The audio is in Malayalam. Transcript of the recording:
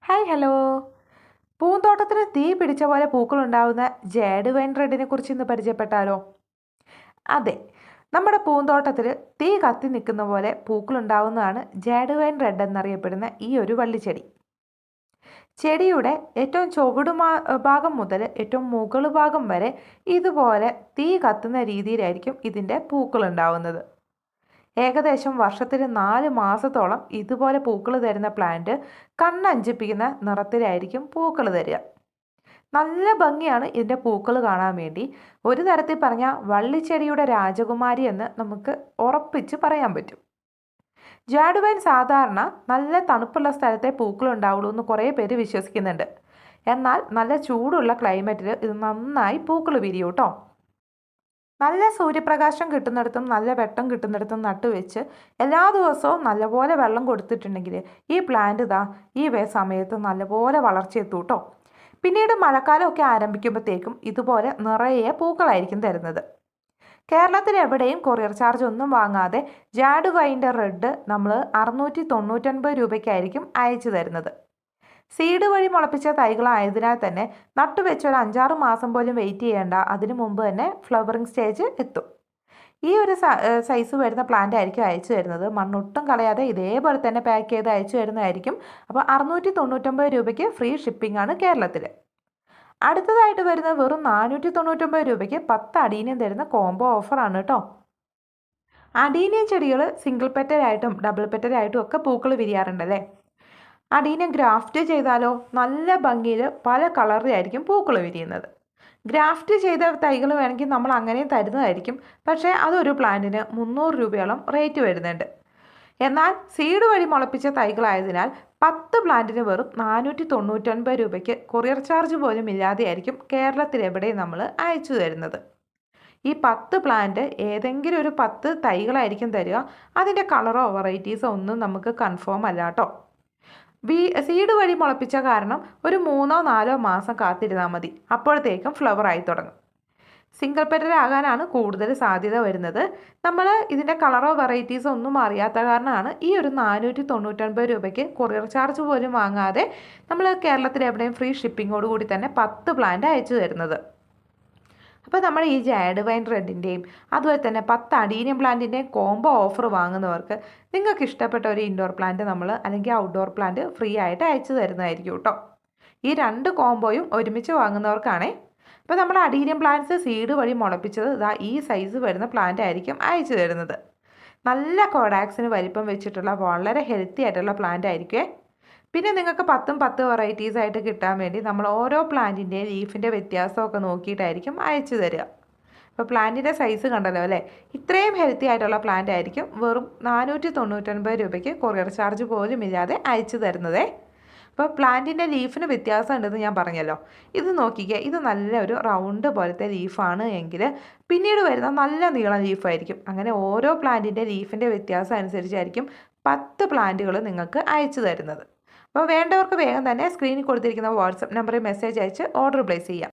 Hi hello. പൂന്തോട്ടത്തിന് തീ പിടിച്ച പോലെ പൂക്കളുണ്ടാവുന്ന ജേഡ് വൈൻ റെഡിനെ കുറിച്ച് ഇന്ന് പരിചയപ്പെട്ടാലോ? അതെ, നമ്മുടെ പൂന്തോട്ടത്തിൽ തീ കത്തി നിൽക്കുന്ന പോലെ പൂക്കളുണ്ടാവുന്നതാണ് ജേഡ് വൈൻ റെഡ് എന്നറിയപ്പെടുന്ന ഈ ഒരു വള്ളിച്ചെടി. ചെടിയുടെ ഏറ്റവും ഭാഗം മുതൽ ഏറ്റവും മുകൾ ഭാഗം വരെ ഇതുപോലെ തീ കത്തുന്ന രീതിയിലായിരിക്കും ഇതിൻ്റെ പൂക്കളുണ്ടാവുന്നത്. ഏകദേശം വർഷത്തിൽ 4 മാസത്തോളം ഇതുപോലെ പൂക്കൾ തരുന്ന പ്ലാന്റ് കണ്ണഞ്ചിപ്പിക്കുന്ന നിറത്തിലായിരിക്കും പൂക്കൾ തരിക. നല്ല ഭംഗിയാണ് ഇതിൻ്റെ പൂക്കൾ കാണാൻ വേണ്ടി. ഒരു തരത്തിൽ പറഞ്ഞാൽ വള്ളിച്ചെടിയുടെ രാജകുമാരി എന്ന് നമുക്ക് ഉറപ്പിച്ച് പറയാൻ പറ്റും. ജാഡ് വൈൻ സാധാരണ നല്ല തണുപ്പുള്ള സ്ഥലത്തെ പൂക്കൾ ഉണ്ടാവുള്ളൂ എന്ന് കുറേ പേര് വിശ്വസിക്കുന്നുണ്ട്. എന്നാൽ നല്ല ചൂടുള്ള ക്ലൈമറ്റിൽ ഇത് നന്നായി പൂക്കൾ വിരിയും കേട്ടോ. നല്ല സൂര്യപ്രകാശം കിട്ടുന്നിടത്തും നല്ല വെട്ടം കിട്ടുന്നിടത്തും നട്ടുവെച്ച് എല്ലാ ദിവസവും നല്ലപോലെ വെള്ളം കൊടുത്തിട്ടുണ്ടെങ്കിൽ ഈ പ്ലാന്റ് ഈ സമയത്ത് നല്ലപോലെ വളർച്ചയെത്തും കേട്ടോ. പിന്നീട് മഴക്കാലമൊക്കെ ആരംഭിക്കുമ്പോഴത്തേക്കും ഇതുപോലെ നിറയെ പൂക്കളായിരിക്കും തരുന്നത്. കേരളത്തിൽ എവിടെയും കൊറിയർ ചാർജ് ഒന്നും വാങ്ങാതെ ജാഡ് വൈൻ്റെ റെഡ് നമ്മൾ 699 രൂപയ്ക്കായിരിക്കും അയച്ചു തരുന്നത്. സീഡ് വഴി മുളപ്പിച്ച തൈകളായതിനാൽ തന്നെ നട്ടുവെച്ച് ഒരു 5-6 മാസം പോലും വെയിറ്റ് ചെയ്യേണ്ട. അതിനു മുമ്പ് തന്നെ ഫ്ലവറിങ് സ്റ്റേജ് എത്തും. ഈ ഒരു സൈസ് വരുന്ന പ്ലാന്റ് ആയിരിക്കും അയച്ചു തരുന്നത്. മണ്ണൊട്ടും കളയാതെ ഇതേപോലെ തന്നെ പാക്ക് ചെയ്ത് അയച്ചു തരുന്നതായിരിക്കും. അപ്പോൾ 699 രൂപയ്ക്ക് ഫ്രീ ഷിപ്പിംഗ് ആണ് കേരളത്തിൽ. അടുത്തതായിട്ട് വരുന്നത് വെറും 499 രൂപയ്ക്ക് 10 അടീനിയം തരുന്ന കോംബോ ഓഫറാണ് കേട്ടോ. അടീനിയം ചെടികൾ സിംഗിൾ പെറ്റലായിട്ടും ഡബിൾ പെറ്റലായിട്ടും ഒക്കെ പൂക്കൾ വിരിയാറുണ്ടല്ലേ. അടീനിയം ഗ്രാഫ്റ്റ് ചെയ്താലോ നല്ല ഭംഗിയിൽ പല കളറിലായിരിക്കും പൂക്കൾ വിരിയുന്നത്. ഗ്രാഫ്റ്റ് ചെയ്ത തൈകൾ വേണമെങ്കിൽ നമ്മൾ അങ്ങനെയും തരുന്നതായിരിക്കും. പക്ഷേ അതൊരു പ്ലാന്റിന് 300 രൂപയോളം റേറ്റ് വരുന്നുണ്ട്. എന്നാൽ സീഡ് വഴി മുളപ്പിച്ച തൈകളായതിനാൽ 10 പ്ലാന്റിന് വെറും 499 രൂപയ്ക്ക് കൊറിയർ ചാർജ് പോലും ഇല്ലാതെയായിരിക്കും കേരളത്തിൽ എവിടെയും നമ്മൾ അയച്ചു തരുന്നത്. ഈ 10 പ്ലാന്റ് ഏതെങ്കിലും ഒരു 10 തൈകളായിരിക്കും തരിക. അതിൻ്റെ കളറോ വെറൈറ്റീസോ ഒന്നും നമുക്ക് കൺഫേം അല്ല കേട്ടോ. സീഡ് വഴി മുളപ്പിച്ച കാരണം ഒരു 3-4 മാസം കാത്തിരുന്നാൽ മതി. അപ്പോഴത്തേക്കും ഫ്ലവർ ആയി തുടങ്ങും. സിംഗിൾ പെറ്റലാകാനാണ് കൂടുതൽ സാധ്യത വരുന്നത്. നമ്മൾ ഇതിൻ്റെ കളറോ വെറൈറ്റീസോ ഒന്നും അറിയാത്ത കാരണമാണ് ഈ ഒരു 499 രൂപയ്ക്ക് കൊറിയർ ചാർജ് പോലും വാങ്ങാതെ നമ്മൾ കേരളത്തിൽ എവിടെയും ഫ്രീ ഷിപ്പിങ്ങോട് കൂടി തന്നെ 10 പ്ലാന്റ് അയച്ചു തരുന്നത്. അപ്പോൾ നമ്മൾ ഈ ജാഡ് വൈൻ റെഡിൻ്റെയും അതുപോലെ തന്നെ 10 അടീനിയം പ്ലാന്റിൻ്റെയും കോംബോ ഓഫർ വാങ്ങുന്നവർക്ക് നിങ്ങൾക്ക് ഇഷ്ടപ്പെട്ട ഒരു ഇൻഡോർ പ്ലാന്റ് അല്ലെങ്കിൽ ഔട്ട്ഡോർ പ്ലാന്റ് ഫ്രീ ആയിട്ട് അയച്ചു തരുന്നതായിരിക്കും കേട്ടോ. ഈ 2 കോംബോയും ഒരുമിച്ച് വാങ്ങുന്നവർക്കാണേ. അപ്പോൾ നമ്മൾ അടീനിയം പ്ലാന്റ്സ് സീഡ് വഴി മുളപ്പിച്ചത് ഈ സൈസ് വരുന്ന പ്ലാന്റ് ആയിരിക്കും അയച്ചു തരുന്നത്. നല്ല കോഡാക്സിന് വലിപ്പം വെച്ചിട്ടുള്ള വളരെ ഹെൽത്തി ആയിട്ടുള്ള പ്ലാന്റ് ആയിരിക്കുമേ. പിന്നെ നിങ്ങൾക്ക് 10 വെറൈറ്റീസ് ആയിട്ട് കിട്ടാൻ വേണ്ടി നമ്മൾ ഓരോ പ്ലാന്റിൻ്റെയും ലീഫിൻ്റെ വ്യത്യാസമൊക്കെ നോക്കിയിട്ടായിരിക്കും അയച്ചു തരിക. അപ്പോൾ പ്ലാന്റിൻ്റെ സൈസ് കണ്ടല്ലോ അല്ലേ. ഇത്രയും ഹെൽത്തി ആയിട്ടുള്ള പ്ലാന്റ് ആയിരിക്കും വെറും 499 രൂപയ്ക്ക് കൊറിയർ ചാർജ് പോലും ഇല്ലാതെ അയച്ചു തരുന്നതേ. അപ്പോൾ പ്ലാന്റിൻ്റെ ലീഫിന് വ്യത്യാസം ഉണ്ടെന്ന് ഞാൻ പറഞ്ഞല്ലോ. ഇത് നോക്കിക്കേ, ഇത് നല്ലൊരു റൗണ്ട് പോലത്തെ ലീഫാണ് എങ്കിൽ പിന്നീട് വരുന്ന നല്ല നീളം ലീഫായിരിക്കും. അങ്ങനെ ഓരോ പ്ലാന്റിൻ്റെ ലീഫിൻ്റെ വ്യത്യാസം അനുസരിച്ചായിരിക്കും 10 പ്ലാന്റുകൾ നിങ്ങൾക്ക് അയച്ചു തരുന്നത്. അപ്പോൾ വേണ്ടവർക്ക് വേഗം തന്നെ സ്ക്രീനിൽ കൊടുത്തിരിക്കുന്ന വാട്സപ്പ് നമ്പറിൽ മെസ്സേജ് അയച്ച് ഓർഡർ പ്ലേസ് ചെയ്യാം.